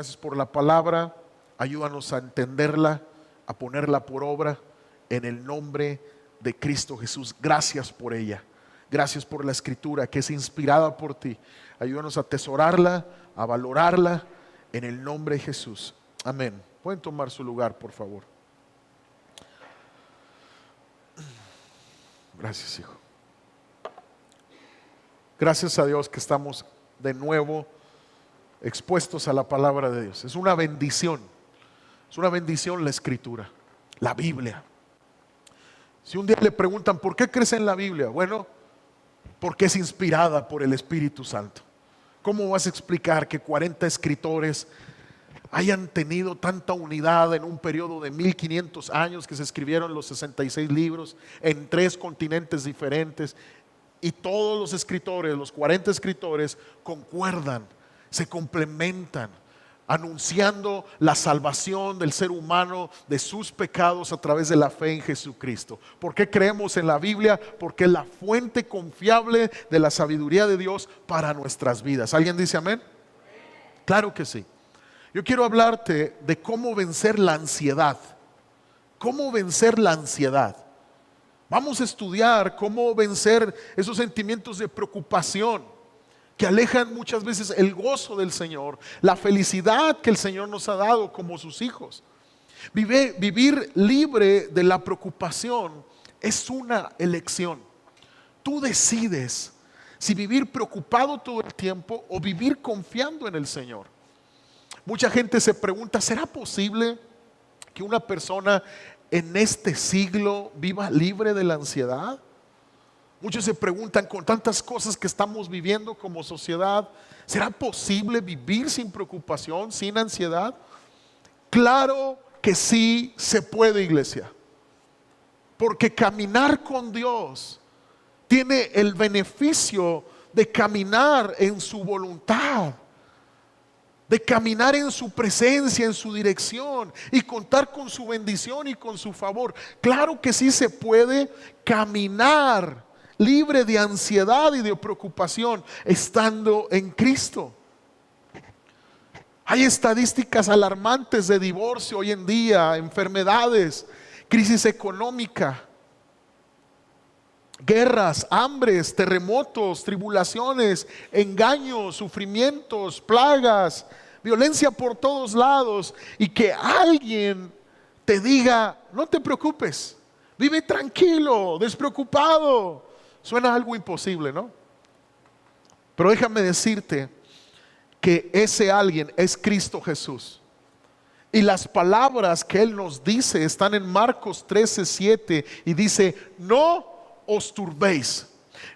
gracias por la palabra. Ayúdanos a entenderla, a ponerla por obra en el nombre de Cristo Jesús. Gracias por ella. Gracias por la Escritura que es inspirada por ti. Ayúdanos a atesorarla, a valorarla en el nombre de Jesús. Amén. Pueden tomar su lugar, por favor. Gracias, hijo. Gracias a Dios que estamos de nuevo expuestos a la palabra de Dios. Es una bendición. Es una bendición la Escritura, la Biblia. Si un día le preguntan ¿por qué crees en la Biblia? Bueno, porque es inspirada por el Espíritu Santo. ¿Cómo vas a explicar que 40 escritores hayan tenido tanta unidad en un periodo de 1500 años, que se escribieron los 66 libros en 3 continentes diferentes, y todos los escritores, los 40 escritores, concuerdan, se complementan, anunciando la salvación del ser humano de sus pecados a través de la fe en Jesucristo? ¿Por qué creemos en la Biblia? Porque es la fuente confiable de la sabiduría de Dios para nuestras vidas. ¿Alguien dice amén? Claro que sí. Yo quiero hablarte de cómo vencer la ansiedad. ¿Cómo vencer la ansiedad? Vamos a estudiar cómo vencer esos sentimientos de preocupación que alejan muchas veces el gozo del Señor, la felicidad que el Señor nos ha dado como sus hijos. Vivir libre de la preocupación es una elección. Tú decides si vivir preocupado todo el tiempo o vivir confiando en el Señor. Mucha gente se pregunta, ¿será posible que una persona en este siglo viva libre de la ansiedad? Muchos se preguntan, con tantas cosas que estamos viviendo como sociedad, ¿será posible vivir sin preocupación, sin ansiedad? Claro que sí se puede, iglesia. Porque caminar con Dios tiene el beneficio de caminar en su voluntad, de caminar en su presencia, en su dirección, y contar con su bendición y con su favor. Claro que sí se puede caminar libre de ansiedad y de preocupación estando en Cristo. Hay estadísticas alarmantes de divorcio hoy en día, enfermedades, crisis económica, guerras, hambres, terremotos, tribulaciones, engaños, sufrimientos, plagas, violencia por todos lados, y que alguien te diga, no te preocupes, vive tranquilo, despreocupado. Suena algo imposible, ¿no? Pero déjame decirte que ese alguien es Cristo Jesús. Y las palabras que Él nos dice están en Marcos 13:7, y dice, no os turbéis.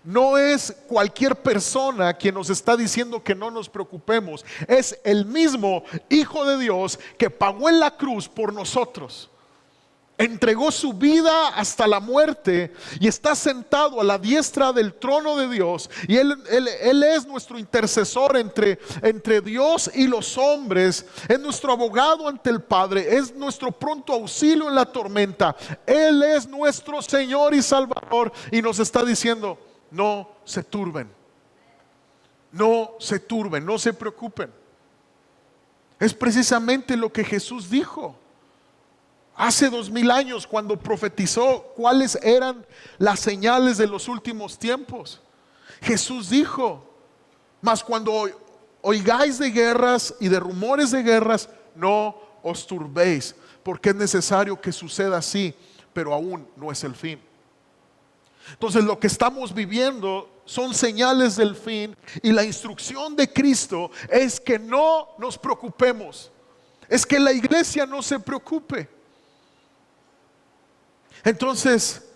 No es cualquier persona quien nos está diciendo que no nos preocupemos. Es el mismo Hijo de Dios que pagó en la cruz por nosotros. Entregó su vida hasta la muerte y está sentado a la diestra del trono de Dios. Y Él es nuestro intercesor entre Dios y los hombres. Es nuestro abogado ante el Padre. Es nuestro pronto auxilio en la tormenta. Él es nuestro Señor y Salvador. Y nos está diciendo, no se turben. No se turben, no se preocupen. Es precisamente lo que Jesús dijo hace 2000 años, cuando profetizó cuáles eran las señales de los últimos tiempos. Jesús dijo, mas cuando oigáis de guerras y de rumores de guerras, no os turbéis, porque es necesario que suceda así, pero aún no es el fin. Entonces lo que estamos viviendo son señales del fin, y la instrucción de Cristo es que no nos preocupemos, es que la iglesia no se preocupe. Entonces,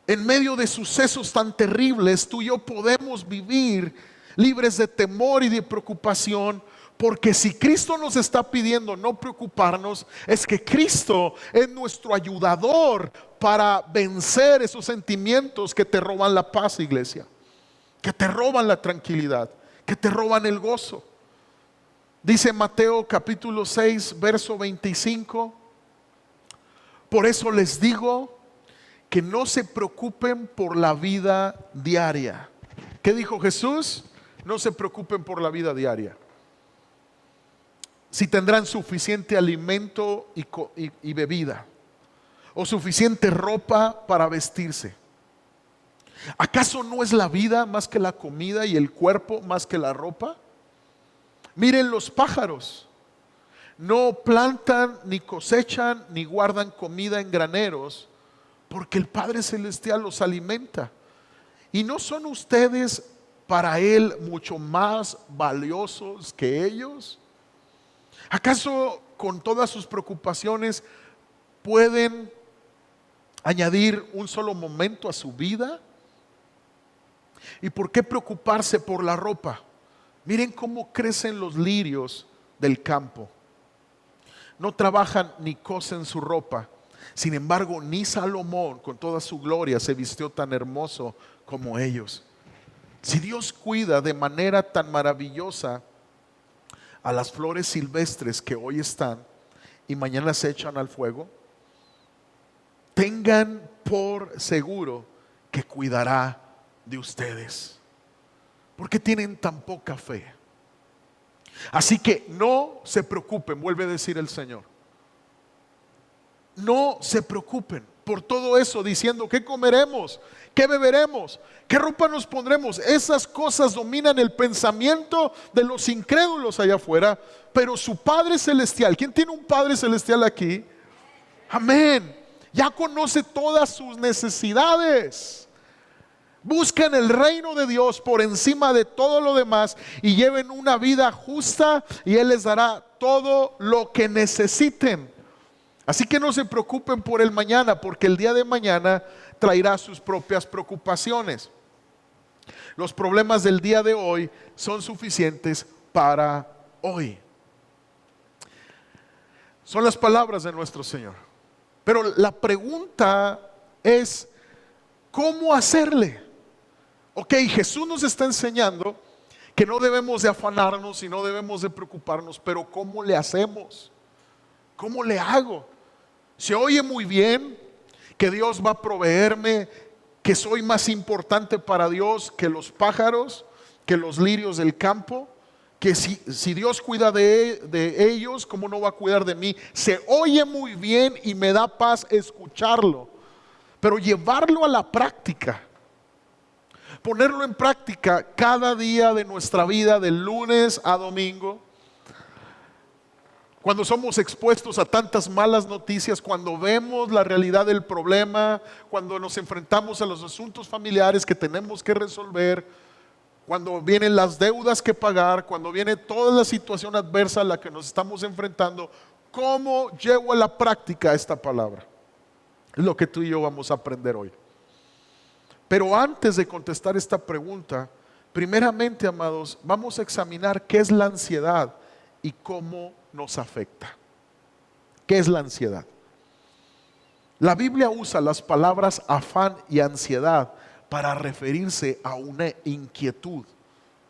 en medio de sucesos tan terribles, tú y yo podemos vivir libres de temor y de preocupación, porque si Cristo nos está pidiendo no preocuparnos, es que Cristo es nuestro ayudador para vencer esos sentimientos que te roban la paz, iglesia, que te roban la tranquilidad, que te roban el gozo. Dice Mateo capítulo 6, verso 25, por eso les digo que no se preocupen por la vida diaria. ¿Qué dijo Jesús? No se preocupen por la vida diaria. si tendrán suficiente alimento y bebida, o suficiente ropa para vestirse. ¿Acaso no es la vida más que la comida y el cuerpo más que la ropa? Miren los pájaros, no plantan, ni cosechan, ni guardan comida en graneros, porque el Padre Celestial los alimenta. ¿Y no son ustedes para Él mucho más valiosos que ellos? ¿Acaso con todas sus preocupaciones pueden añadir un solo momento a su vida? ¿Y por qué preocuparse por la ropa? Miren cómo crecen los lirios del campo. No trabajan ni cosen su ropa. Sin embargo, ni Salomón con toda su gloria se vistió tan hermoso como ellos. Si Dios cuida de manera tan maravillosa a las flores silvestres que hoy están y mañana se echan al fuego, tengan por seguro que cuidará de ustedes. ¿Por qué tienen tan poca fe? Así que no se preocupen, vuelve a decir el Señor. No se preocupen por todo eso, diciendo: ¿qué comeremos? ¿Qué beberemos? ¿Qué ropa nos pondremos? Esas cosas dominan el pensamiento de los incrédulos allá afuera. Pero su Padre Celestial, ¿quién tiene un Padre Celestial aquí? Amén. Ya conoce todas sus necesidades. Busquen el reino de Dios por encima de todo lo demás y lleven una vida justa, y Él les dará todo lo que necesiten. Así que no se preocupen por el mañana, porque el día de mañana traerá sus propias preocupaciones. Los problemas del día de hoy son suficientes para hoy. Son las palabras de nuestro Señor. Pero la pregunta es: ¿cómo hacerle? Ok, Jesús nos está enseñando que no debemos de afanarnos y no debemos de preocuparnos, pero ¿cómo le hacemos? ¿Cómo le hago? Se oye muy bien que Dios va a proveerme, que soy más importante para Dios que los pájaros, que los lirios del campo, que si Dios cuida de ellos, ¿cómo no va a cuidar de mí? Se oye muy bien y me da paz escucharlo, pero llevarlo a la práctica, ponerlo en práctica cada día de nuestra vida, de lunes a domingo, cuando somos expuestos a tantas malas noticias, cuando vemos la realidad del problema, cuando nos enfrentamos a los asuntos familiares que tenemos que resolver, cuando vienen las deudas que pagar, cuando viene toda la situación adversa a la que nos estamos enfrentando, ¿cómo llevo a la práctica esta palabra? Es lo que tú y yo vamos a aprender hoy. Pero antes de contestar esta pregunta, primeramente, amados, vamos a examinar qué es la ansiedad y cómo nos afecta. ¿Qué es la ansiedad? La Biblia usa las palabras afán y ansiedad para referirse a una inquietud,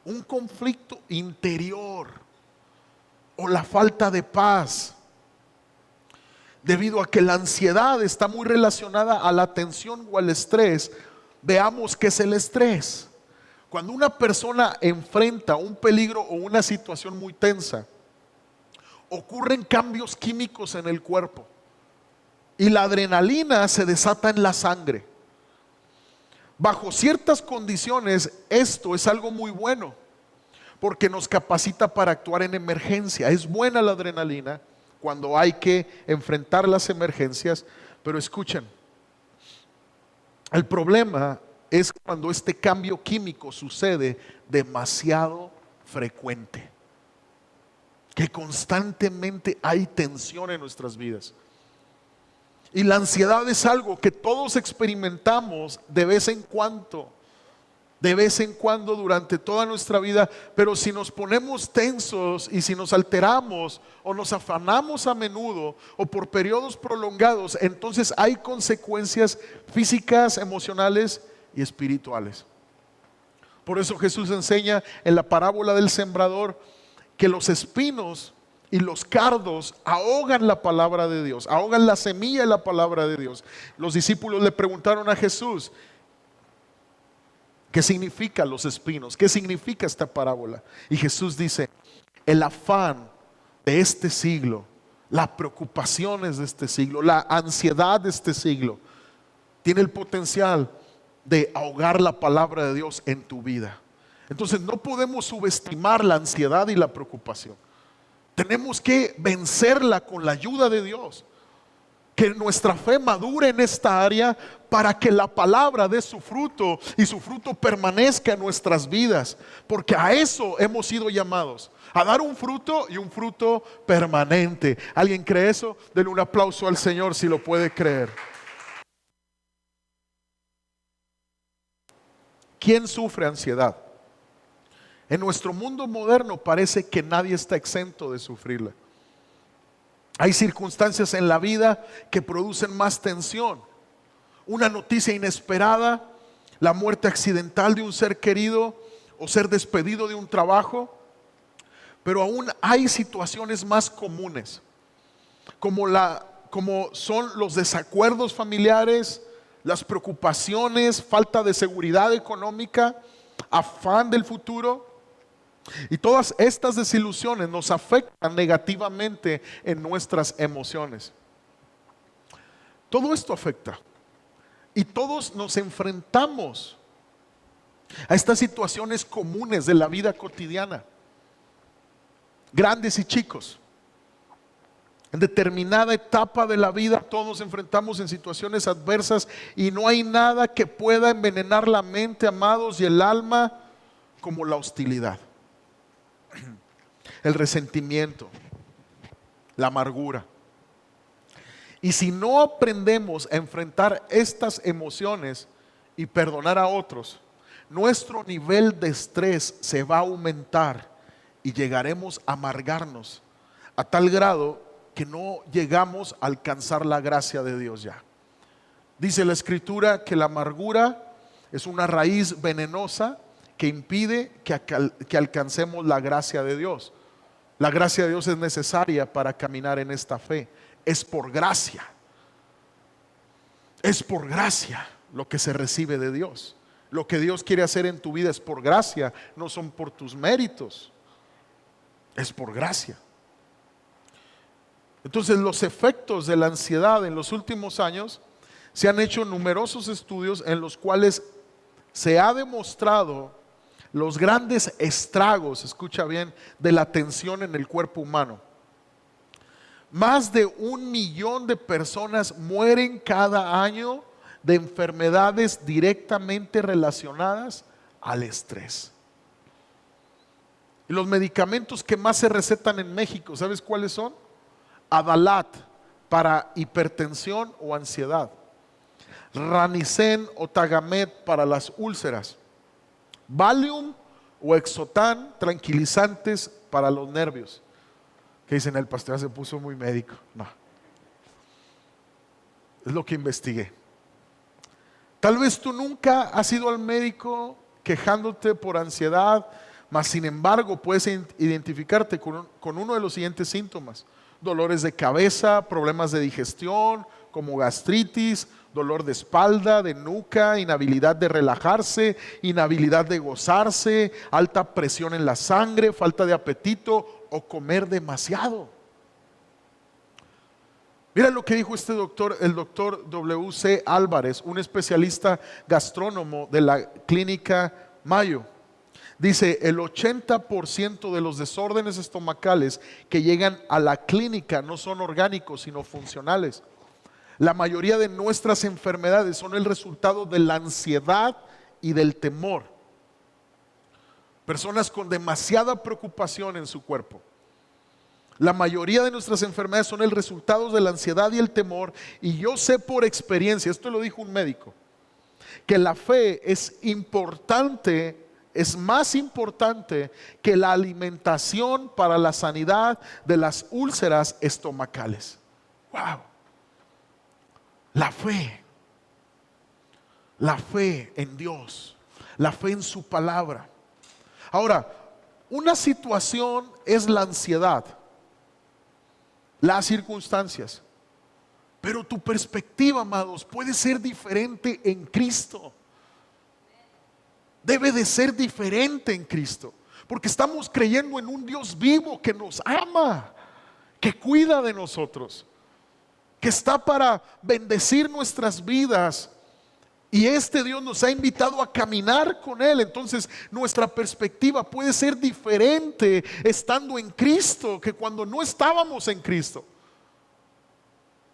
un conflicto interior o la falta de paz, debido a que la ansiedad está muy relacionada a la tensión o al estrés. Veamos qué es el estrés. Cuando una persona enfrenta un peligro o una situación muy tensa, ocurren cambios químicos en el cuerpo y la adrenalina se desata en la sangre. Bajo ciertas condiciones esto es algo muy bueno, porque nos capacita para actuar en emergencia. Es buena la adrenalina cuando hay que enfrentar las emergencias, pero escuchen, el problema es cuando este cambio químico sucede demasiado frecuente, que constantemente hay tensión en nuestras vidas. Y la ansiedad es algo que todos experimentamos de vez en cuando durante toda nuestra vida. Pero si nos ponemos tensos y si nos alteramos o nos afanamos a menudo o por periodos prolongados, entonces hay consecuencias físicas, emocionales y espirituales. Por eso Jesús enseña en la parábola del sembrador que los espinos y los cardos ahogan la palabra de Dios, ahogan la semilla de la palabra de Dios. Los discípulos le preguntaron a Jesús: ¿qué significan los espinos? ¿Qué significa esta parábola? Y Jesús dice: el afán de este siglo, las preocupaciones de este siglo, la ansiedad de este siglo, tiene el potencial de ahogar la palabra de Dios en tu vida. Entonces no podemos subestimar la ansiedad y la preocupación. Tenemos que vencerla con la ayuda de Dios. Que nuestra fe madure en esta área para que la palabra dé su fruto y su fruto permanezca en nuestras vidas. Porque a eso hemos sido llamados, a dar un fruto y un fruto permanente. ¿Alguien cree eso? Denle un aplauso al Señor si lo puede creer. ¿Quién sufre ansiedad? En nuestro mundo moderno parece que nadie está exento de sufrirla. Hay circunstancias en la vida que producen más tensión. Una noticia inesperada, la muerte accidental de un ser querido o ser despedido de un trabajo. Pero aún hay situaciones más comunes, como son los desacuerdos familiares, las preocupaciones, falta de seguridad económica, afán del futuro. Y todas estas desilusiones nos afectan negativamente en nuestras emociones. Todo esto afecta. Y todos nos enfrentamos a estas situaciones comunes de la vida cotidiana. Grandes y chicos. En determinada etapa de la vida todos nos enfrentamos en situaciones adversas y no hay nada que pueda envenenar la mente, amados, y el alma como la hostilidad, el resentimiento, la amargura. Y si no aprendemos a enfrentar estas emociones y perdonar a otros, nuestro nivel de estrés se va a aumentar y llegaremos a amargarnos a tal grado que no llegamos a alcanzar la gracia de Dios ya. Dice la Escritura que la amargura es una raíz venenosa que impide que alcancemos la gracia de Dios. La gracia de Dios es necesaria para caminar en esta fe. Es por gracia. Es por gracia lo que se recibe de Dios. Lo que Dios quiere hacer en tu vida es por gracia, no son por tus méritos. Es por gracia. Entonces los efectos de la ansiedad en los últimos años se han hecho numerosos estudios en los cuales se ha demostrado los grandes estragos, escucha bien, de la tensión en el cuerpo humano. Más de 1 millón de personas mueren cada año de enfermedades directamente relacionadas al estrés. Y los medicamentos que más se recetan en México, ¿sabes cuáles son? Adalat para hipertensión o ansiedad, Ranicen o Tagamet para las úlceras, Valium o Exotan, tranquilizantes para los nervios. Que dicen, el pastor se puso muy médico. No, es lo que investigué. Tal vez tú nunca has ido al médico quejándote por ansiedad, mas sin embargo puedes identificarte con uno de los siguientes síntomas: dolores de cabeza, problemas de digestión como gastritis, dolor de espalda, de nuca, inhabilidad de relajarse, inhabilidad de gozarse, alta presión en la sangre, falta de apetito o comer demasiado. Mira lo que dijo este doctor, el doctor W.C. Álvarez, un especialista gastrónomo de la clínica Mayo. Dice, el 80% de los desórdenes estomacales que llegan a la clínica no son orgánicos, sino funcionales. La mayoría de nuestras enfermedades son el resultado de la ansiedad y del temor. Personas con demasiada preocupación en su cuerpo. La mayoría de nuestras enfermedades son el resultado de la ansiedad y el temor. Y yo sé por experiencia, esto lo dijo un médico, que la fe es importante. Es más importante que la alimentación para la sanidad de las úlceras estomacales. Wow. La fe en Dios, la fe en su palabra. Ahora, una situación es la ansiedad, las circunstancias, pero tu perspectiva, amados, puede ser diferente en Cristo. Debe de ser diferente en Cristo, porque estamos creyendo en un Dios vivo que nos ama. que cuida de nosotros, que está para bendecir nuestras vidas. Y este Dios nos ha invitado a caminar con Él. Entonces nuestra perspectiva puede ser diferente estando en Cristo que cuando no estábamos en Cristo.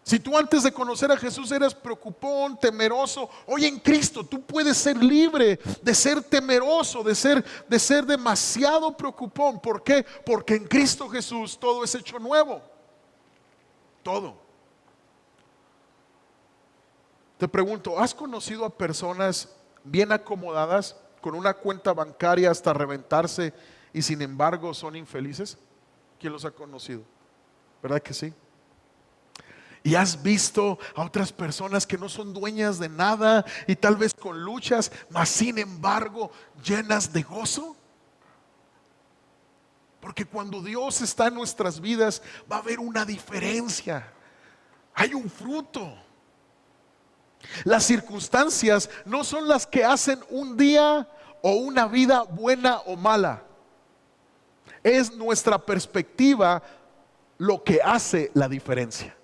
Si tú antes de conocer a Jesús eras preocupón, temeroso, hoy en Cristo tú puedes ser libre de ser temeroso, de ser demasiado preocupón. ¿Por qué? Porque en Cristo Jesús todo es hecho nuevo. Todo. Te pregunto, ¿has conocido a personas bien acomodadas con una cuenta bancaria hasta reventarse y sin embargo son infelices? ¿Quién los ha conocido? ¿Verdad que sí? ¿Y has visto a otras personas que no son dueñas de nada y tal vez con luchas, mas sin embargo llenas de gozo? Porque cuando Dios está en nuestras vidas va a haber una diferencia. Hay un fruto. Las circunstancias no son las que hacen un día o una vida buena o mala. Es nuestra perspectiva lo que hace la diferencia.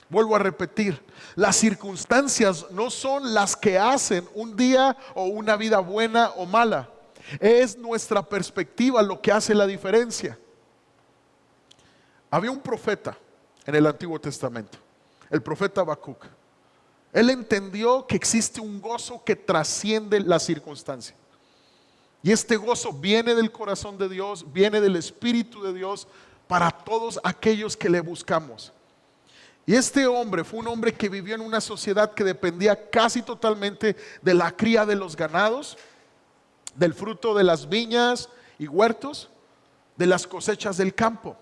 Vuelvo a repetir, las circunstancias no son las que hacen un día o una vida buena o mala. Es nuestra perspectiva lo que hace la diferencia. Había un profeta en el Antiguo Testamento, el profeta Habacuc. Él entendió que existe un gozo que trasciende la circunstancia. Y este gozo viene del corazón de Dios, viene del Espíritu de Dios para todos aquellos que le buscamos. Y este hombre fue un hombre que vivió en una sociedad que dependía casi totalmente de la cría de los ganados, del fruto de las viñas y huertos, de las cosechas del campo.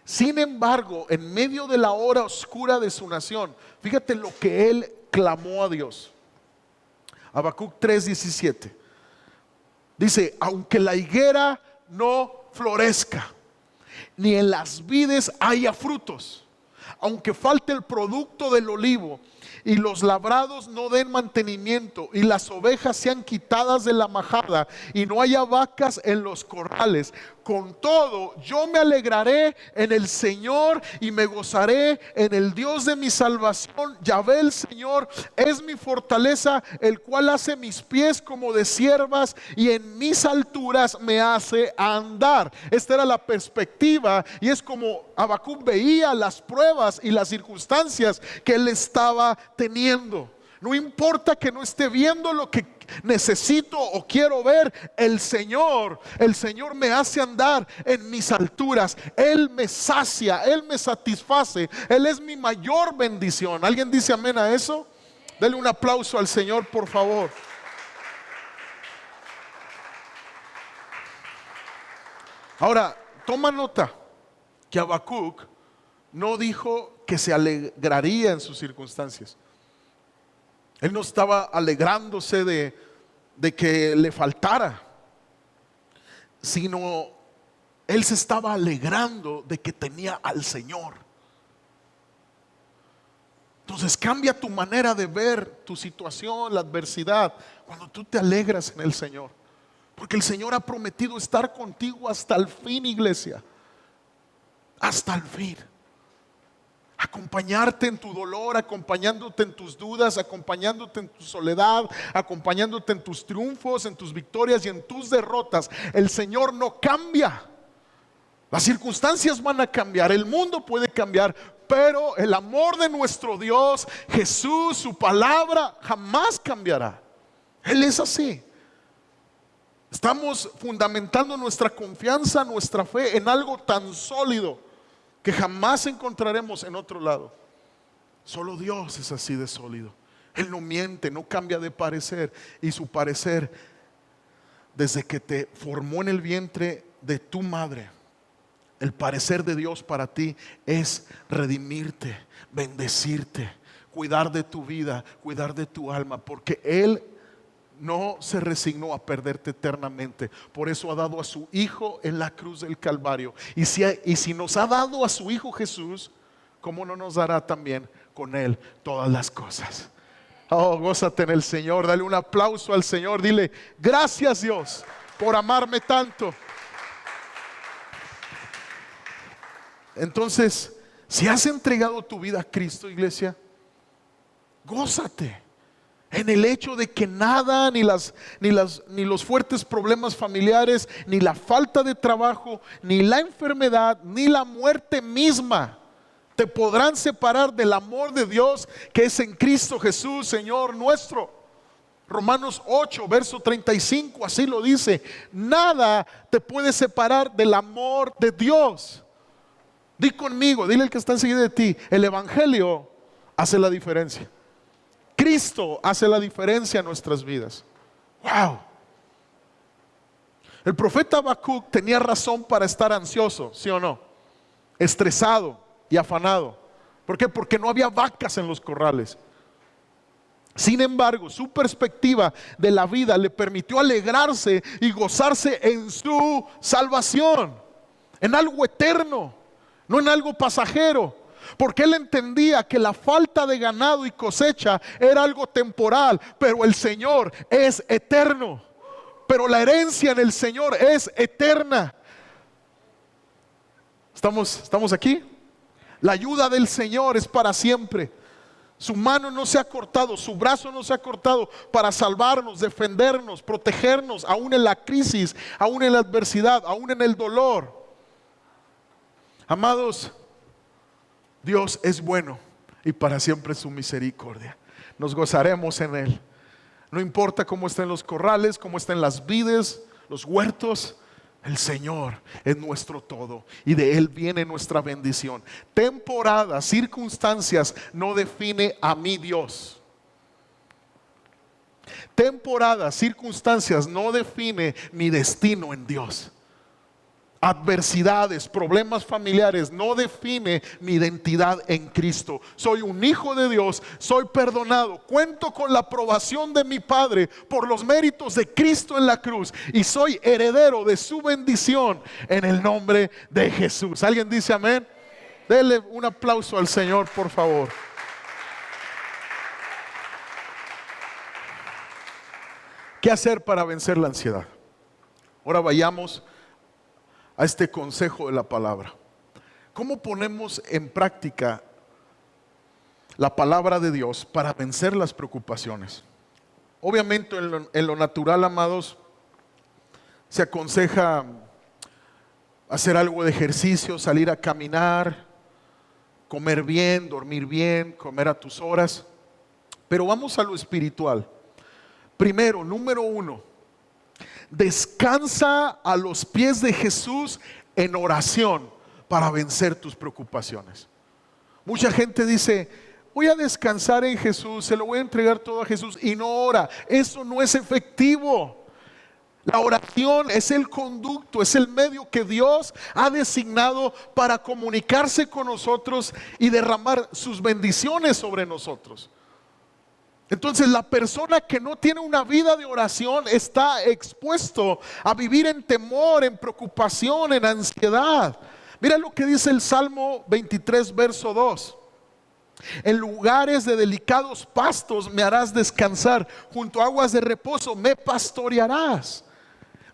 Sin embargo, en medio de la hora oscura de su nación, fíjate lo que él clamó a Dios. Habacuc 3:17 dice: aunque la higuera no florezca, ni en las vides haya frutos, aunque falte el producto del olivo y los labrados no den mantenimiento y las ovejas sean quitadas de la majada y no haya vacas en los corrales, con todo yo me alegraré en el Señor y me gozaré en el Dios de mi salvación. Yahvé el Señor es mi fortaleza, el cual hace mis pies como de ciervas y en mis alturas me hace andar. Esta era la perspectiva y es como Habacuc veía las pruebas y las circunstancias que él estaba teniendo. No importa que no esté viendo lo que necesito o quiero ver, el Señor me hace andar en mis alturas. Él me sacia, Él me satisface, Él es mi mayor bendición. ¿Alguien dice amén a eso? Dele un aplauso al Señor, por favor. Ahora, toma nota que Habacuc no dijo que se alegraría en sus circunstancias. Él no estaba alegrándose de que le faltara, sino él se estaba alegrando de que tenía al Señor. Entonces cambia tu manera de ver tu situación, la adversidad, cuando tú te alegras en el Señor. Porque el Señor ha prometido estar contigo hasta el fin, iglesia. Hasta el fin. Acompañarte en tu dolor, acompañándote en tus dudas, acompañándote en tu soledad, acompañándote en tus triunfos, en tus victorias y en tus derrotas. El Señor no cambia. Las circunstancias van a cambiar, el mundo puede cambiar, pero el amor de nuestro Dios, Jesús, su palabra, jamás cambiará. Él es así. Estamos fundamentando nuestra confianza, nuestra fe en algo tan sólido que jamás encontraremos en otro lado. Solo Dios es así de sólido. Él no miente, no cambia de parecer. Y su parecer, desde que te formó en el vientre de tu madre, el parecer de Dios para ti es redimirte, bendecirte, cuidar de tu vida, cuidar de tu alma, porque Él no se resignó a perderte eternamente. Por eso ha dado a su Hijo en la cruz del Calvario. Y si nos ha dado a su Hijo Jesús, ¿cómo no nos dará también con Él todas las cosas? Oh, gózate en el Señor. Dale un aplauso al Señor. Dile: gracias, Dios, por amarme tanto. Entonces, si has entregado tu vida a Cristo, iglesia, gózate en el hecho de que nada, ni los fuertes problemas familiares, ni la falta de trabajo, ni la enfermedad, ni la muerte misma te podrán separar del amor de Dios que es en Cristo Jesús, Señor nuestro. Romanos 8, verso 35, así lo dice. Nada te puede separar del amor de Dios. Di conmigo, dile al que está enseguida de ti, el Evangelio hace la diferencia. Cristo hace la diferencia en nuestras vidas. Wow. El profeta Habacuc tenía razón para estar ansioso, ¿sí o no? Estresado y afanado. ¿Por qué? Porque no había vacas en los corrales. Sin embargo, su perspectiva de la vida le permitió alegrarse y gozarse en su salvación, en algo eterno, no en algo pasajero. Porque él entendía que la falta de ganado y cosecha era algo temporal, pero el Señor es eterno. Pero la herencia en el Señor es eterna. ¿Estamos aquí? La ayuda del Señor es para siempre. Su mano no se ha cortado, su brazo no se ha cortado para salvarnos, defendernos, protegernos, aún en la crisis, aún en la adversidad, aún en el dolor. Amados, Dios es bueno y para siempre su misericordia. Nos gozaremos en Él. No importa cómo estén los corrales, cómo estén las vides, los huertos. El Señor es nuestro todo y de Él viene nuestra bendición. Temporadas, circunstancias no define a mi Dios. Temporadas, circunstancias no define mi destino en Dios. Adversidades, problemas familiares no define mi identidad en Cristo. Soy un hijo de Dios, soy perdonado, cuento con la aprobación de mi Padre por los méritos de Cristo en la cruz y soy heredero de su bendición en el nombre de Jesús. ¿Alguien dice amén? Dele un aplauso al Señor, por favor. ¿Qué hacer para vencer la ansiedad? Ahora vayamos a este consejo de la palabra. ¿Cómo ponemos en práctica la palabra de Dios para vencer las preocupaciones? Obviamente en lo natural, amados, se aconseja hacer algo de ejercicio, salir a caminar, comer bien, dormir bien, comer a tus horas. Pero vamos a lo espiritual. Primero, número 1. Descansa a los pies de Jesús en oración para vencer tus preocupaciones. Mucha gente dice, voy a descansar en Jesús, se lo voy a entregar todo a Jesús y no ora. Eso no es efectivo. La oración es el conducto, es el medio que Dios ha designado para comunicarse con nosotros y derramar sus bendiciones sobre nosotros. Entonces la persona que no tiene una vida de oración está expuesto a vivir en temor, en preocupación, en ansiedad. Mira lo que dice el Salmo 23, verso 2. En lugares de delicados pastos me harás descansar, junto a aguas de reposo me pastorearás.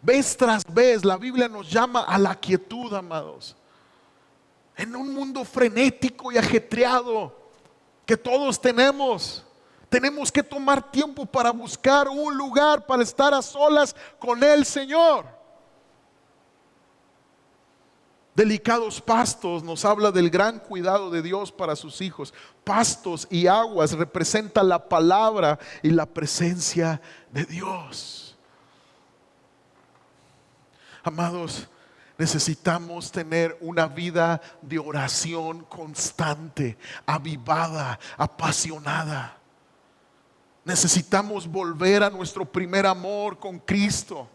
Vez tras vez la Biblia nos llama a la quietud, amados. En un mundo frenético y ajetreado que todos tenemos que tomar tiempo para buscar un lugar para estar a solas con el Señor. Delicados pastos nos habla del gran cuidado de Dios para sus hijos. Pastos y aguas representa la palabra y la presencia de Dios. Amados, necesitamos tener una vida de oración constante, avivada, apasionada. Necesitamos volver a nuestro primer amor con Cristo,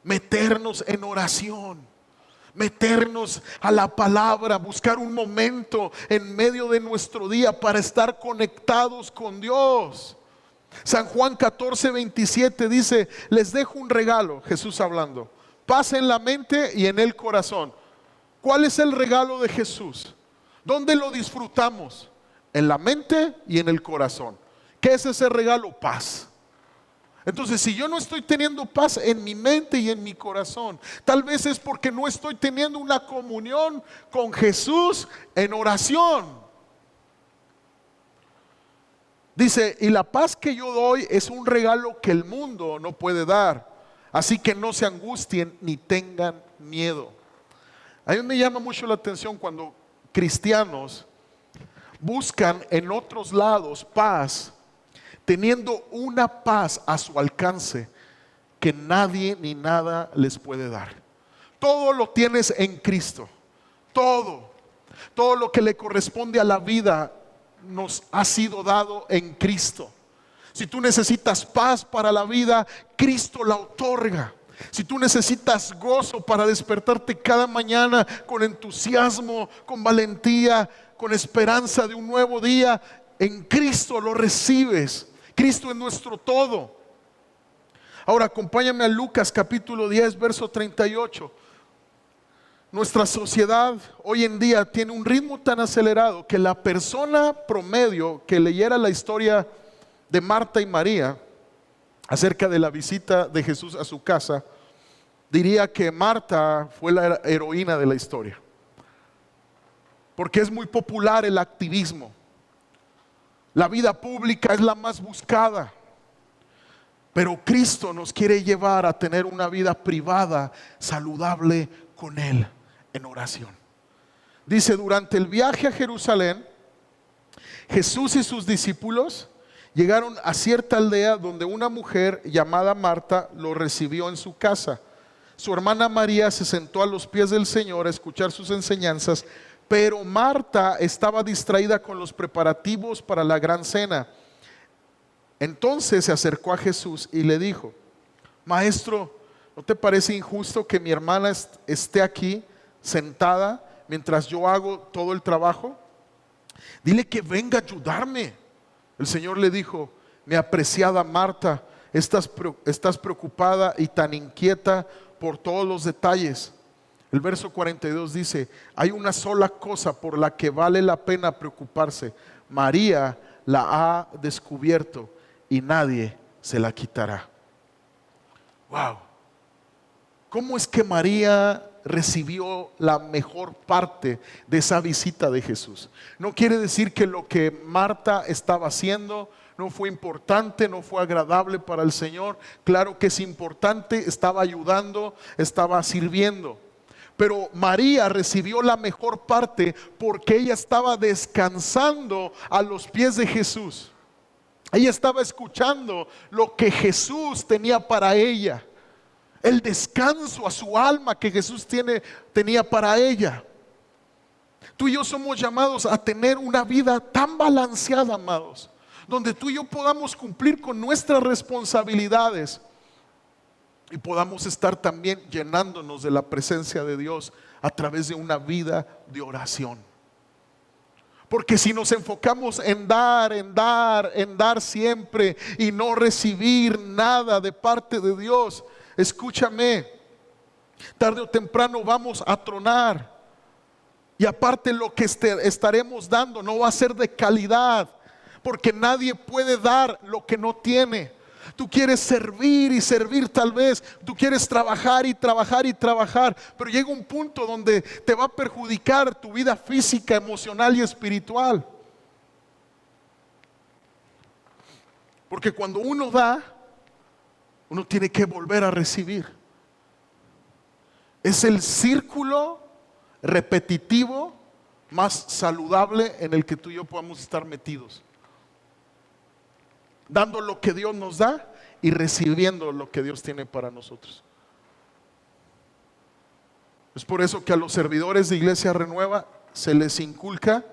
meternos en oración, meternos a la palabra, buscar un momento en medio de nuestro día para estar conectados con Dios. San Juan 14, 27 dice, les dejo un regalo, Jesús hablando, paz en la mente y en el corazón. ¿Cuál es el regalo de Jesús? ¿Dónde lo disfrutamos? En la mente y en el corazón. ¿Qué es ese regalo? Paz. Entonces, si yo no estoy teniendo paz en mi mente y en mi corazón, tal vez es porque no estoy teniendo una comunión con Jesús en oración. Dice, y la paz que yo doy es un regalo que el mundo no puede dar. Así que no se angustien ni tengan miedo. A mí me llama mucho la atención cuando cristianos buscan en otros lados paz, teniendo una paz a su alcance que nadie ni nada les puede dar. Todo lo tienes en Cristo. Todo lo que le corresponde a la vida nos ha sido dado en Cristo. Si tú necesitas paz para la vida, Cristo la otorga. Si tú necesitas gozo para despertarte cada mañana con entusiasmo, con valentía, con esperanza de un nuevo día, en Cristo lo recibes. Cristo es nuestro todo. Ahora acompáñame a Lucas capítulo 10, verso 38. Nuestra sociedad hoy en día tiene un ritmo tan acelerado que la persona promedio que leyera la historia de Marta y María acerca de la visita de Jesús a su casa, diría que Marta fue la heroína de la historia, porque es muy popular el activismo. La vida pública es la más buscada, pero Cristo nos quiere llevar a tener una vida privada, saludable con Él en oración. Dice, durante el viaje a Jerusalén, Jesús y sus discípulos llegaron a cierta aldea donde una mujer llamada Marta lo recibió en su casa. Su hermana María se sentó a los pies del Señor a escuchar sus enseñanzas, pero Marta estaba distraída con los preparativos para la gran cena. Entonces se acercó a Jesús y le dijo, Maestro, ¿no te parece injusto que mi hermana esté aquí sentada mientras yo hago todo el trabajo? Dile que venga a ayudarme. El Señor le dijo, mi apreciada Marta, estás preocupada y tan inquieta por todos los detalles. El verso 42 dice, hay una sola cosa por la que vale la pena preocuparse. María la ha descubierto y nadie se la quitará. Wow. ¿Cómo es que María recibió la mejor parte de esa visita de Jesús? No quiere decir que lo que Marta estaba haciendo no fue importante, no fue agradable para el Señor. Claro que es importante, estaba ayudando, estaba sirviendo. Pero María recibió la mejor parte porque ella estaba descansando a los pies de Jesús. Ella estaba escuchando lo que Jesús tenía para ella. El descanso a su alma que Jesús tenía para ella. Tú y yo somos llamados a tener una vida tan balanceada, amados, donde tú y yo podamos cumplir con nuestras responsabilidades y podamos estar también llenándonos de la presencia de Dios a través de una vida de oración. Porque si nos enfocamos en dar siempre y no recibir nada de parte de Dios, escúchame, tarde o temprano vamos a tronar. Y aparte lo que estaremos dando no va a ser de calidad, porque nadie puede dar lo que no tiene. Tú quieres servir y servir tal vez, tú quieres trabajar y trabajar y trabajar, pero llega un punto donde te va a perjudicar tu vida física, emocional y espiritual. Porque cuando uno da, uno tiene que volver a recibir. Es el círculo repetitivo más saludable en el que tú y yo podamos estar metidos. Dando lo que Dios nos da y recibiendo lo que Dios tiene para nosotros. Es por eso que a los servidores de Iglesia Renueva se les inculca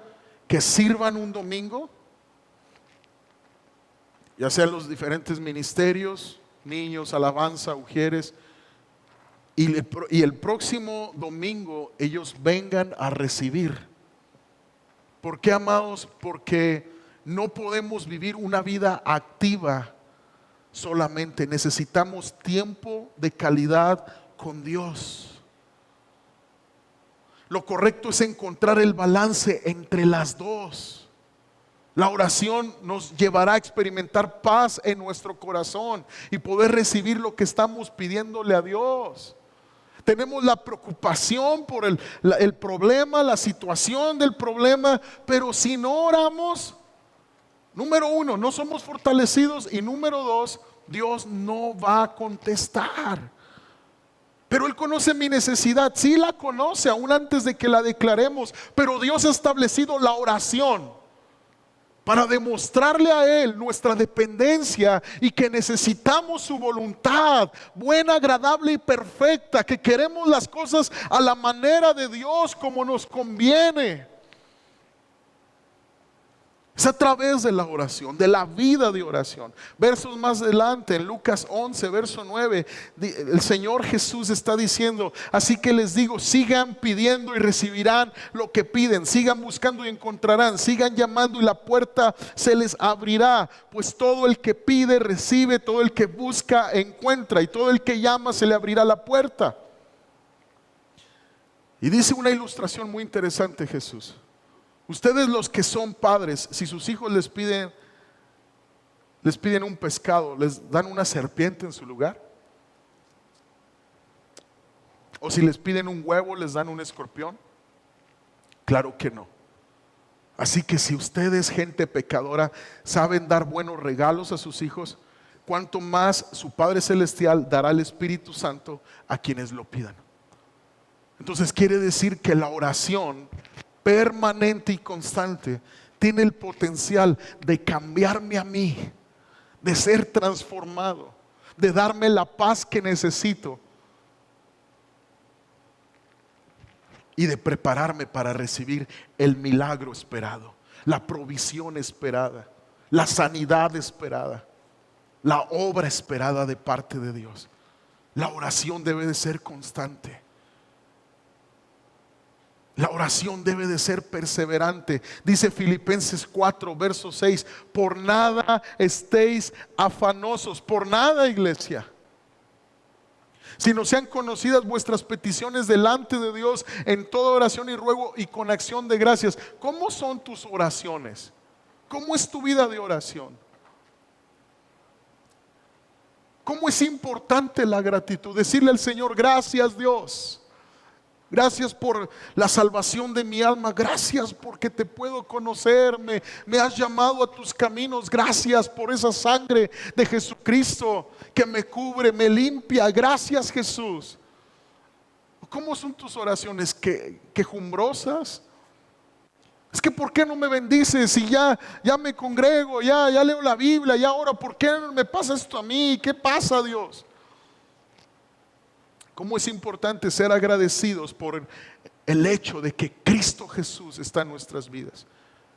que sirvan un domingo, ya sean los diferentes ministerios, niños, alabanza, ujieres, y el próximo domingo ellos vengan a recibir. ¿Por qué, amados? Porque no podemos vivir una vida activa solamente. Necesitamos tiempo de calidad con Dios. Lo correcto es encontrar el balance entre las dos. La oración nos llevará a experimentar paz en nuestro corazón y poder recibir lo que estamos pidiéndole a Dios. Tenemos la preocupación por el problema, la situación del problema, pero si no oramos, número uno, no somos fortalecidos, y número dos, Dios no va a contestar. Pero Él conoce mi necesidad, sí la conoce aún antes de que la declaremos, pero Dios ha establecido la oración para demostrarle a Él nuestra dependencia y que necesitamos su voluntad buena, agradable y perfecta, que queremos las cosas a la manera de Dios, como nos conviene. Es a través de la oración, de la vida de oración. Versos más adelante, en Lucas 11, verso 9, el Señor Jesús está diciendo: así que les digo, sigan pidiendo y recibirán lo que piden, sigan buscando y encontrarán, sigan llamando y la puerta se les abrirá, pues todo el que pide recibe, todo el que busca encuentra, y todo el que llama se le abrirá la puerta. Y dice una ilustración muy interesante Jesús: ustedes, los que son padres, si sus hijos les piden un pescado, ¿les dan una serpiente en su lugar? ¿O si les piden un huevo, les dan un escorpión? Claro que no. Así que si ustedes, gente pecadora, saben dar buenos regalos a sus hijos, cuánto más su Padre Celestial dará el Espíritu Santo a quienes lo pidan. Entonces quiere decir que la oración permanente y constante tiene el potencial de cambiarme a mí, de ser transformado, de darme la paz que necesito y de prepararme para recibir el milagro esperado, la provisión esperada, la sanidad esperada, la obra esperada de parte de Dios. La oración debe de ser constante. La oración debe de ser perseverante. Dice Filipenses 4, verso 6: por nada estéis afanosos, por nada, iglesia, sino sean conocidas vuestras peticiones delante de Dios en toda oración y ruego y con acción de gracias. ¿Cómo son tus oraciones? ¿Cómo es tu vida de oración? ¿Cómo es importante la gratitud? Decirle al Señor: gracias, Dios. Gracias por la salvación de mi alma. Gracias porque te puedo conocer. Me has llamado a tus caminos. Gracias por esa sangre de Jesucristo que me cubre, me limpia. Gracias, Jesús. ¿Cómo son tus oraciones? ¿Quejumbrosas? Es que ¿por qué no me bendices? Si ya me congrego, ya leo la Biblia, ya oro, ¿por qué me pasa esto a mí? ¿Qué pasa, Dios? ¿Cómo es importante ser agradecidos por el hecho de que Cristo Jesús está en nuestras vidas?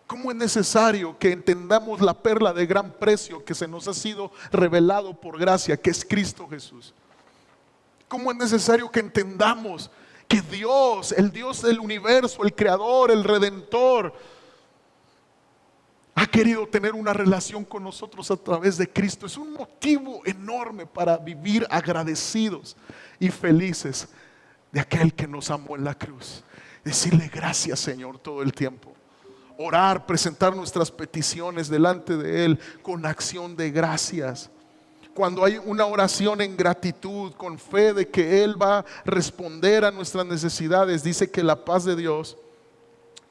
¿Cómo es necesario que entendamos la perla de gran precio que se nos ha sido revelado por gracia, que es Cristo Jesús? ¿Cómo es necesario que entendamos que Dios, el Dios del universo, el creador, el redentor, ha querido tener una relación con nosotros a través de Cristo? Es un motivo enorme para vivir agradecidos y felices de aquel que nos amó en la cruz. Decirle gracias, Señor, todo el tiempo. Orar, presentar nuestras peticiones delante de Él con acción de gracias. Cuando hay una oración en gratitud, con fe de que Él va a responder a nuestras necesidades, dice que la paz de Dios,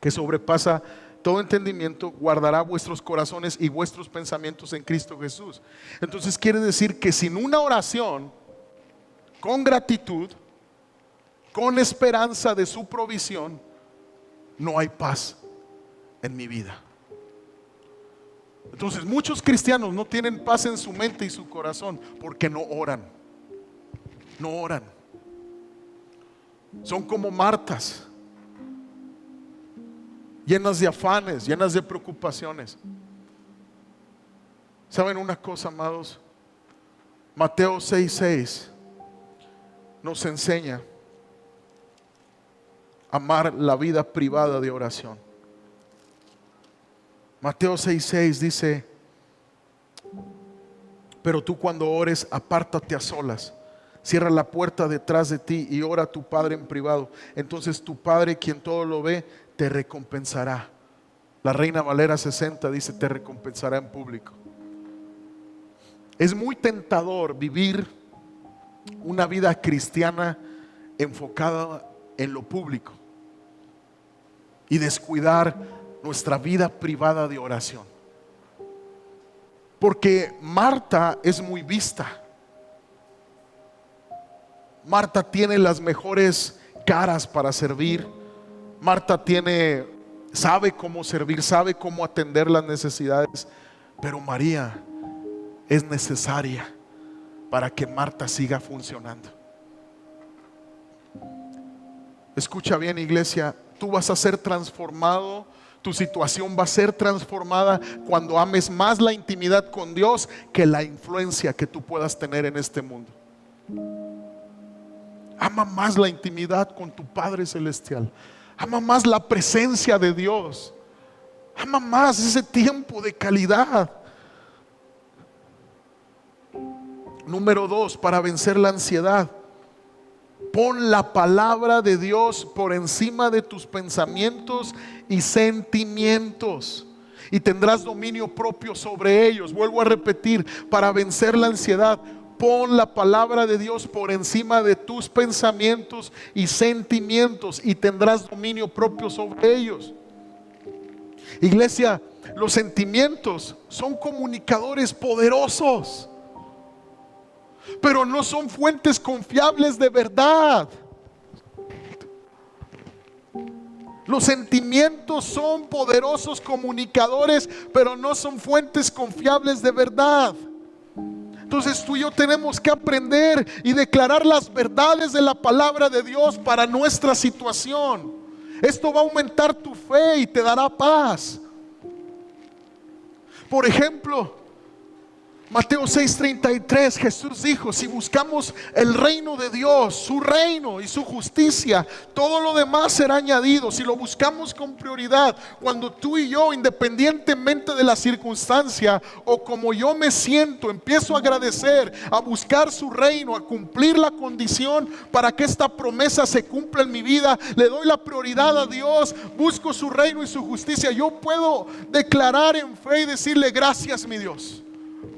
que sobrepasa todo entendimiento, guardará vuestros corazones y vuestros pensamientos en Cristo Jesús. Entonces quiere decir que sin una oración con gratitud, con esperanza de su provisión, no hay paz en mi vida. Entonces muchos cristianos no tienen paz en su mente y su corazón porque no oran. No oran. Son como Martas, llenas de afanes, llenas de preocupaciones. ¿Saben una cosa, amados? Mateo 6:6 nos enseña a amar la vida privada de oración. Mateo 6:6 dice: pero tú, cuando ores, apártate a solas, cierra la puerta detrás de ti y ora a tu Padre en privado. Entonces tu Padre, quien todo lo ve, te recompensará. La Reina Valera 60 dice: te recompensará en público. Es muy tentador vivir una vida cristiana enfocada en lo público y descuidar nuestra vida privada de oración. Porque Marta es muy vista. Marta tiene las mejores caras para servir. Marta sabe cómo servir, sabe cómo atender las necesidades. Pero María es necesaria para que Marta siga funcionando. Escucha bien, iglesia, tú vas a ser transformado. Tu situación va a ser transformada cuando ames más la intimidad con Dios que la influencia que tú puedas tener en este mundo. Ama más la intimidad con tu Padre Celestial. Ama más la presencia de Dios. Ama más ese tiempo de calidad. Número 2, para vencer la ansiedad, pon la palabra de Dios por encima de tus pensamientos y sentimientos, y tendrás dominio propio sobre ellos. Vuelvo a repetir: para vencer la ansiedad, pon la palabra de Dios por encima de tus pensamientos y sentimientos, y tendrás dominio propio sobre ellos. Iglesia, los sentimientos son comunicadores poderosos, pero no son fuentes confiables de verdad. Los sentimientos son poderosos comunicadores, pero no son fuentes confiables de verdad. Entonces tú y yo tenemos que aprender y declarar las verdades de la palabra de Dios para nuestra situación. Esto va a aumentar tu fe y te dará paz. Por ejemplo, Mateo 6:33, Jesús dijo: si buscamos el reino de Dios, su reino y su justicia, todo lo demás será añadido. Si lo buscamos con prioridad, cuando tú y yo, independientemente de la circunstancia o como yo me siento, empiezo a agradecer, a buscar su reino, a cumplir la condición para que esta promesa se cumpla en mi vida, le doy la prioridad a Dios, busco su reino y su justicia, yo puedo declarar en fe y decirle: gracias, mi Dios,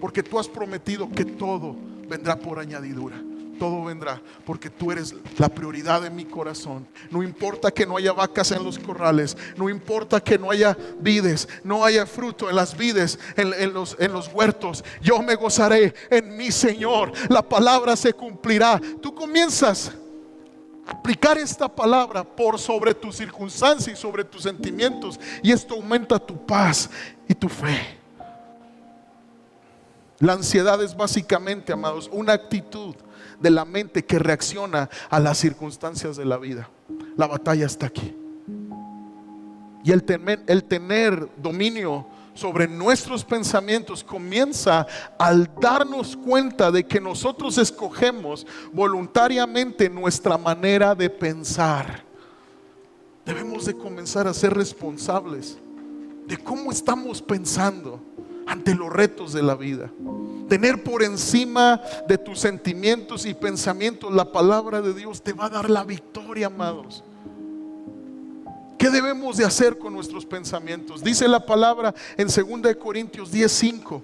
porque tú has prometido que todo vendrá por añadidura. Todo vendrá porque tú eres la prioridad de mi corazón. No importa que no haya vacas en los corrales, no importa que no haya vides, no haya fruto en las vides, en los huertos, yo me gozaré en mi Señor. La palabra se cumplirá. Tú comienzas a aplicar esta palabra por sobre tu circunstancia y sobre tus sentimientos, y esto aumenta tu paz y tu fe. La ansiedad es básicamente, amados, una actitud de la mente que reacciona a las circunstancias de la vida. La batalla está aquí. Y el tener dominio sobre nuestros pensamientos comienza al darnos cuenta de que nosotros escogemos voluntariamente nuestra manera de pensar. Debemos de comenzar a ser responsables de cómo estamos pensando ante los retos de la vida. Tener por encima de tus sentimientos y pensamientos la palabra de Dios te va a dar la victoria, amados. ¿Qué debemos de hacer con nuestros pensamientos? Dice la palabra en 2 Corintios 10:5: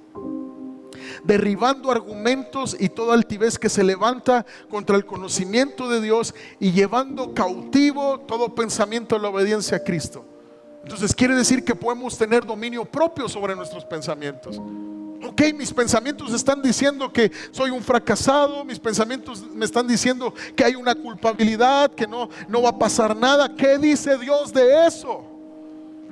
derribando argumentos y toda altivez que se levanta contra el conocimiento de Dios, y llevando cautivo todo pensamiento a la obediencia a Cristo. Entonces quiere decir que podemos tener dominio propio sobre nuestros pensamientos. Ok, mis pensamientos están diciendo que soy un fracasado, mis pensamientos me están diciendo que hay una culpabilidad, que no va a pasar nada. ¿Qué dice Dios de eso?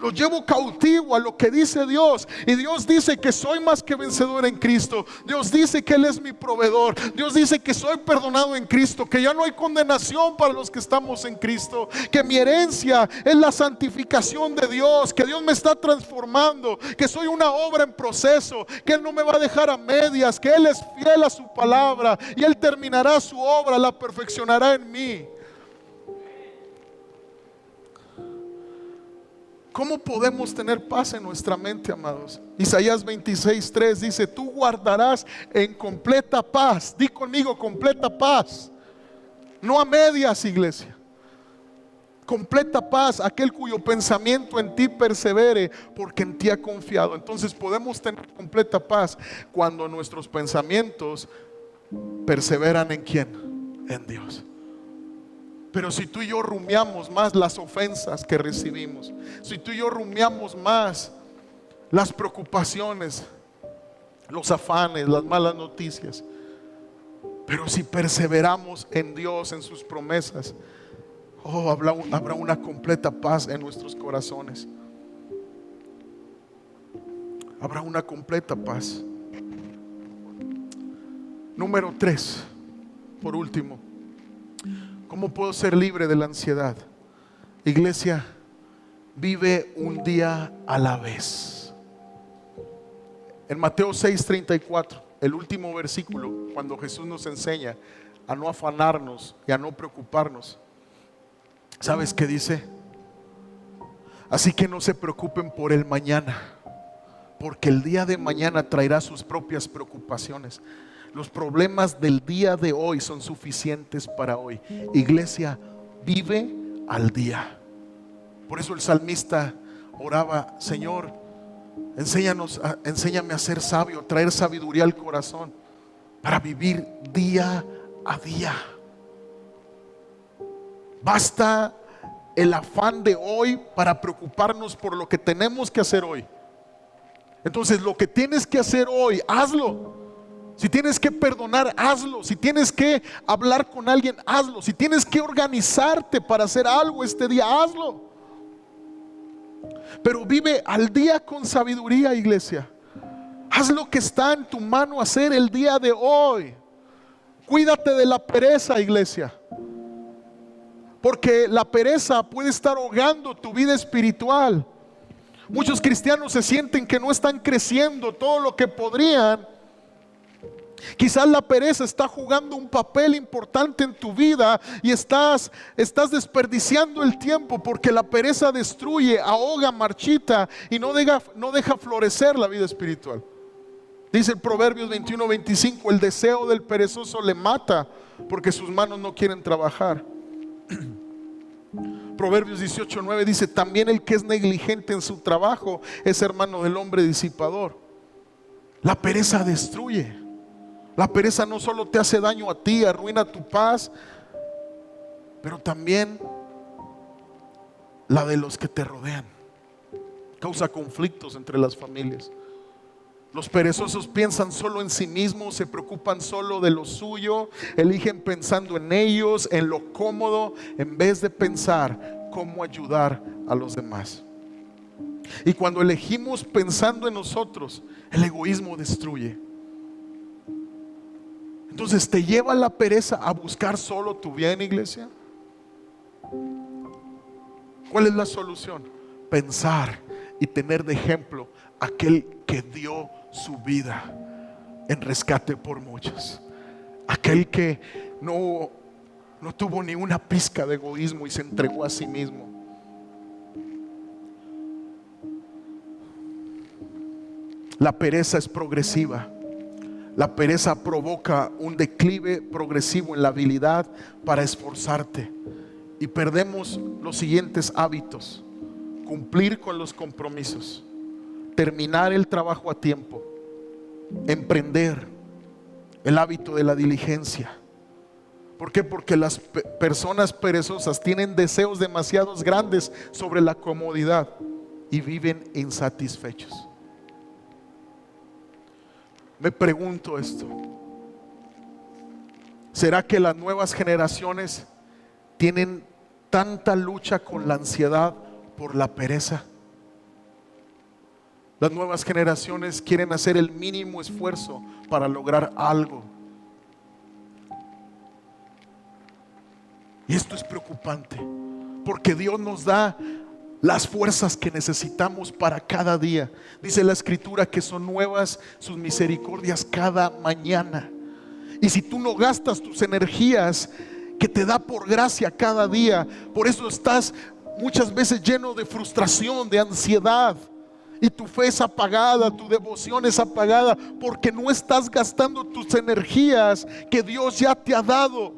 Lo llevo cautivo a lo que dice Dios. Y Dios dice que soy más que vencedor en Cristo. Dios dice que Él es mi proveedor. Dios dice que soy perdonado en Cristo, que ya no hay condenación para los que estamos en Cristo, que mi herencia es la santificación de Dios, que Dios me está transformando, que soy una obra en proceso, que Él no me va a dejar a medias, que Él es fiel a su palabra y Él terminará su obra, la perfeccionará en mí. ¿Cómo podemos tener paz en nuestra mente, amados? Isaías 26:3 dice: tú guardarás en completa paz. Di conmigo: completa paz. No a medias, iglesia. completa paz aquel cuyo pensamiento en ti persevere, porque en ti ha confiado. Entonces podemos tener completa paz cuando nuestros pensamientos perseveran ¿en quién? En Dios. Pero si tú y yo rumiamos más las ofensas que recibimos, si tú y yo rumiamos más las preocupaciones, los afanes, las malas noticias, pero si perseveramos en Dios, en sus promesas, habrá una completa paz en nuestros corazones. Habrá una completa paz. Número 3, por último, ¿cómo puedo ser libre de la ansiedad? Iglesia, vive un día a la vez. En Mateo 6:34, el último versículo, cuando Jesús nos enseña a no afanarnos y a no preocuparnos, ¿sabes qué dice? Así que no se preocupen por el mañana, porque el día de mañana traerá sus propias preocupaciones. Los problemas del día de hoy son suficientes para hoy. Iglesia, vive al día. Por eso el salmista oraba: Señor, enséñame a ser sabio, traer sabiduría al corazón para vivir día a día. Basta el afán de hoy para preocuparnos por lo que tenemos que hacer hoy. Entonces, lo que tienes que hacer hoy, hazlo. Si tienes que perdonar, hazlo. Si tienes que hablar con alguien, hazlo. Si tienes que organizarte para hacer algo este día, hazlo. Pero vive al día con sabiduría, iglesia. Haz lo que está en tu mano hacer el día de hoy. Cuídate de la pereza, iglesia, porque la pereza puede estar ahogando tu vida espiritual. Muchos cristianos se sienten que no están creciendo todo lo que podrían. Quizás la pereza está jugando un papel importante en tu vida y estás desperdiciando el tiempo, porque la pereza destruye, ahoga, marchita y no deja florecer la vida espiritual. Dice el Proverbios 21:25: el deseo del perezoso le mata, porque sus manos no quieren trabajar. Proverbios 18:9 dice: también el que es negligente en su trabajo es hermano del hombre disipador. La pereza destruye. La pereza no solo te hace daño a ti, arruina tu paz, pero también la de los que te rodean. Causa conflictos entre las familias. Los perezosos piensan solo en sí mismos, se preocupan solo de lo suyo, eligen pensando en ellos, en lo cómodo, en vez de pensar cómo ayudar a los demás. Y cuando elegimos pensando en nosotros, el egoísmo destruye. Entonces, ¿te lleva la pereza a buscar solo tu bien, iglesia? ¿Cuál es la solución? Pensar y tener de ejemplo aquel que dio su vida en rescate por muchos, aquel que no tuvo ni una pizca de egoísmo y se entregó a sí mismo. La pereza es progresiva. La pereza provoca un declive progresivo en la habilidad para esforzarte, y perdemos los siguientes hábitos: cumplir con los compromisos, terminar el trabajo a tiempo, emprender, el hábito de la diligencia. ¿Por qué? Porque las personas perezosas tienen deseos demasiado grandes sobre la comodidad y viven insatisfechos. Me pregunto esto: ¿será que las nuevas generaciones tienen tanta lucha con la ansiedad por la pereza? Las nuevas generaciones quieren hacer el mínimo esfuerzo para lograr algo. Y esto es preocupante, porque Dios nos da las fuerzas que necesitamos para cada día. Dice la escritura que son nuevas sus misericordias cada mañana. Y si tú no gastas tus energías que te da por gracia cada día, por eso estás muchas veces lleno de frustración, de ansiedad, y tu fe es apagada, tu devoción es apagada, porque no estás gastando tus energías que Dios ya te ha dado.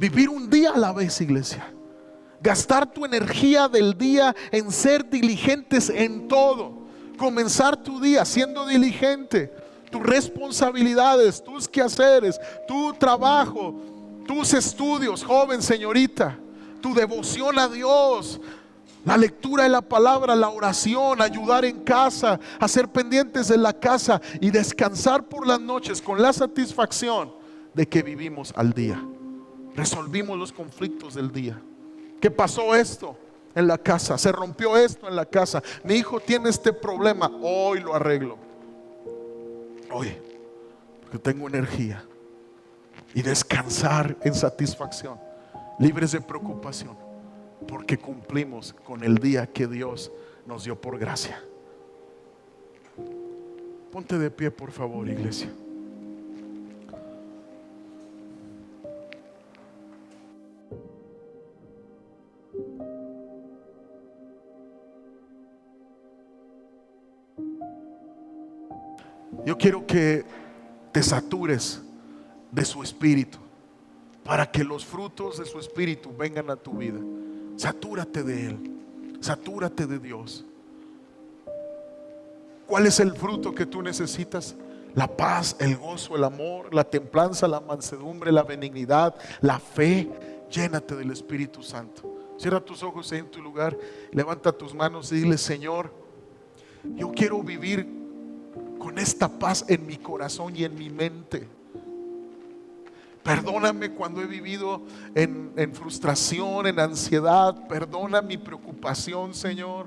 Vivir un día a la vez, iglesia. Gastar tu energía del día en ser diligentes en todo. Comenzar tu día siendo diligente. Tus responsabilidades, tus quehaceres, tu trabajo, tus estudios, joven, señorita, tu devoción a Dios, la lectura de la palabra, la oración, ayudar en casa, hacer pendientes de la casa y descansar por las noches con la satisfacción de que vivimos al día. Resolvimos los conflictos del día. ¿Qué pasó esto en la casa? Se rompió esto en la casa. Mi hijo tiene este problema. Hoy lo arreglo. Hoy, porque tengo energía. Y descansar en satisfacción, libres de preocupación, porque cumplimos con el día que Dios nos dio por gracia. Ponte de pie, por favor, iglesia. Yo quiero que te satures de su espíritu, para que los frutos de su espíritu vengan a tu vida. Satúrate de Él, satúrate de Dios. ¿Cuál es el fruto que tú necesitas? La paz, el gozo, el amor, la templanza, la mansedumbre, la benignidad, la fe. Llénate del Espíritu Santo. Cierra tus ojos ahí en tu lugar, levanta tus manos y dile: Señor, yo quiero vivir con esta paz en mi corazón y en mi mente. Perdóname cuando he vivido en frustración, en ansiedad. Perdona mi preocupación, Señor.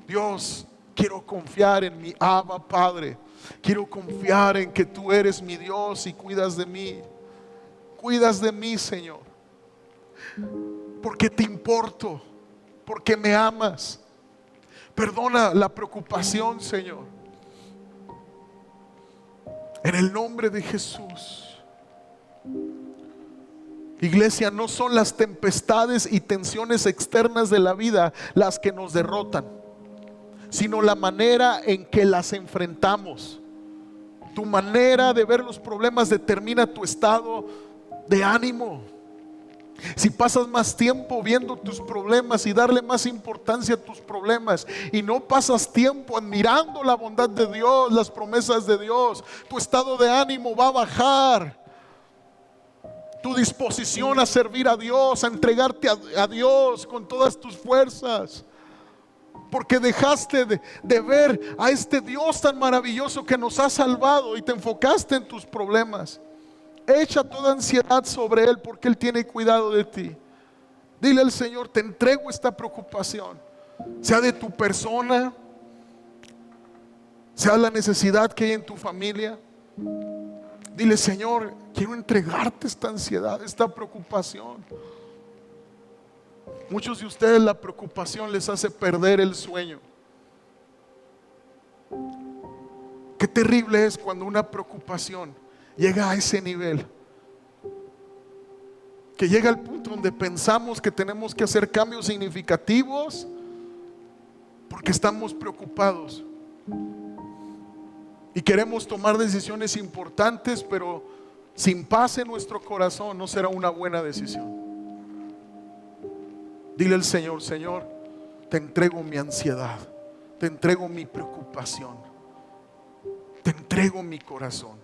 Dios, quiero confiar en mi Abba Padre. Quiero confiar en que tú eres mi Dios y cuidas de mí. Cuidas de mí, Señor, porque te importo, porque me amas. Perdona la preocupación, Señor, en el nombre de Jesús. Iglesia, no son las tempestades y tensiones externas de la vida las que nos derrotan, sino la manera en que las enfrentamos. Tu manera de ver los problemas determina tu estado de ánimo. Si pasas más tiempo viendo tus problemas y darle más importancia a tus problemas, y no pasas tiempo admirando la bondad de Dios, las promesas de Dios, tu estado de ánimo va a bajar. Tu disposición a servir a Dios, a entregarte a Dios con todas tus fuerzas, porque dejaste de ver a este Dios tan maravilloso que nos ha salvado y te enfocaste en tus problemas. Echa toda ansiedad sobre Él, porque Él tiene cuidado de ti. Dile al Señor: te entrego esta preocupación, sea de tu persona, sea la necesidad que hay en tu familia. Dile: Señor, quiero entregarte esta ansiedad, esta preocupación. Muchos de ustedes la preocupación les hace perder el sueño. Qué terrible es cuando una preocupación llega a ese nivel, que llega al punto donde pensamos que tenemos que hacer cambios significativos porque estamos preocupados. Y queremos tomar decisiones importantes, pero sin paz en nuestro corazón no será una buena decisión. Dile al Señor: Señor, te entrego mi ansiedad, te entrego mi preocupación, te entrego mi corazón.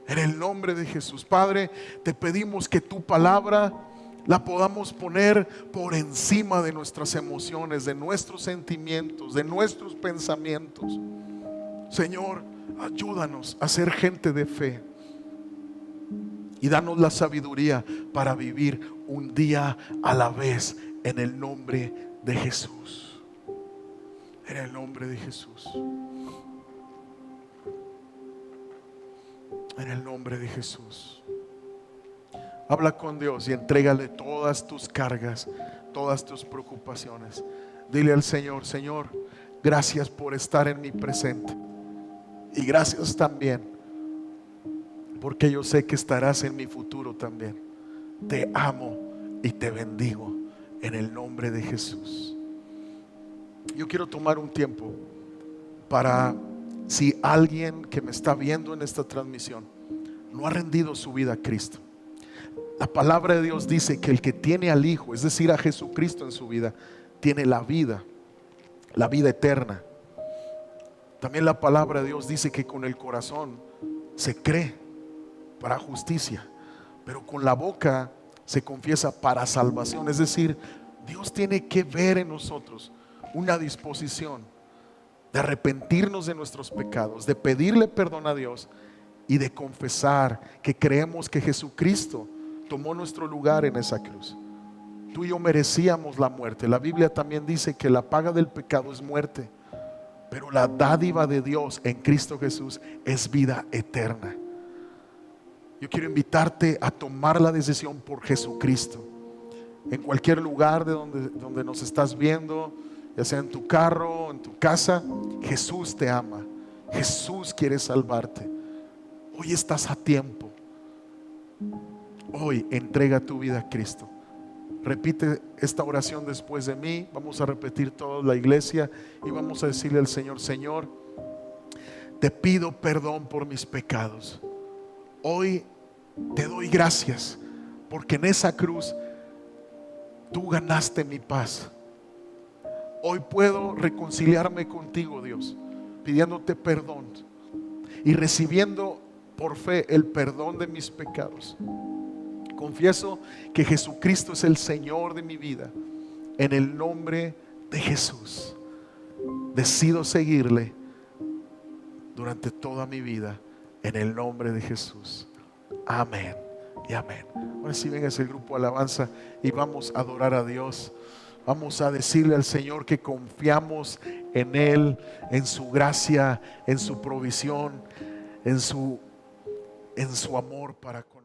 En el nombre de Jesús. Padre, te pedimos que tu palabra la podamos poner por encima de nuestras emociones, de nuestros sentimientos, de nuestros pensamientos. Señor, ayúdanos a ser gente de fe y danos la sabiduría para vivir un día a la vez, en el nombre de Jesús. En el nombre de Jesús. En el nombre de Jesús. Habla con Dios y entrégale todas tus cargas, todas tus preocupaciones. Dile al Señor: Señor, gracias por estar en mi presente. Y gracias también porque yo sé que estarás en mi futuro también. Te amo y te bendigo en el nombre de Jesús. Yo quiero tomar un tiempo para, si alguien que me está viendo en esta transmisión no ha rendido su vida a Cristo, La palabra de Dios dice que el que tiene al Hijo, es decir, a Jesucristo en su vida, tiene la vida eterna. También la palabra de Dios dice que con el corazón se cree para justicia, pero con la boca se confiesa para salvación. Es decir, Dios tiene que ver en nosotros una disposición de arrepentirnos de nuestros pecados, de pedirle perdón a Dios y de confesar que creemos que Jesucristo tomó nuestro lugar en esa cruz. Tú y yo merecíamos la muerte. La Biblia también dice que la paga del pecado es muerte, pero la dádiva de Dios en Cristo Jesús es vida eterna. Yo quiero invitarte a tomar la decisión por Jesucristo. En cualquier lugar de donde nos estás viendo, ya sea en tu carro, en tu casa, Jesús te ama. Jesús quiere salvarte. Hoy estás a tiempo. Hoy entrega tu vida a Cristo. Repite esta oración después de mí. Vamos a repetir toda la iglesia y vamos a decirle al Señor: Señor, te pido perdón por mis pecados. Hoy te doy gracias porque en esa cruz tú ganaste mi paz. Hoy puedo reconciliarme contigo, Dios, pidiéndote perdón y recibiendo por fe el perdón de mis pecados. Confieso que Jesucristo es el Señor de mi vida. En el nombre de Jesús decido seguirle durante toda mi vida. En el nombre de Jesús. Amén y amén. Ahora sí, venga el grupo de alabanza y vamos a adorar a Dios. Vamos a decirle al Señor que confiamos en Él, en su gracia, en su provisión, en su amor para con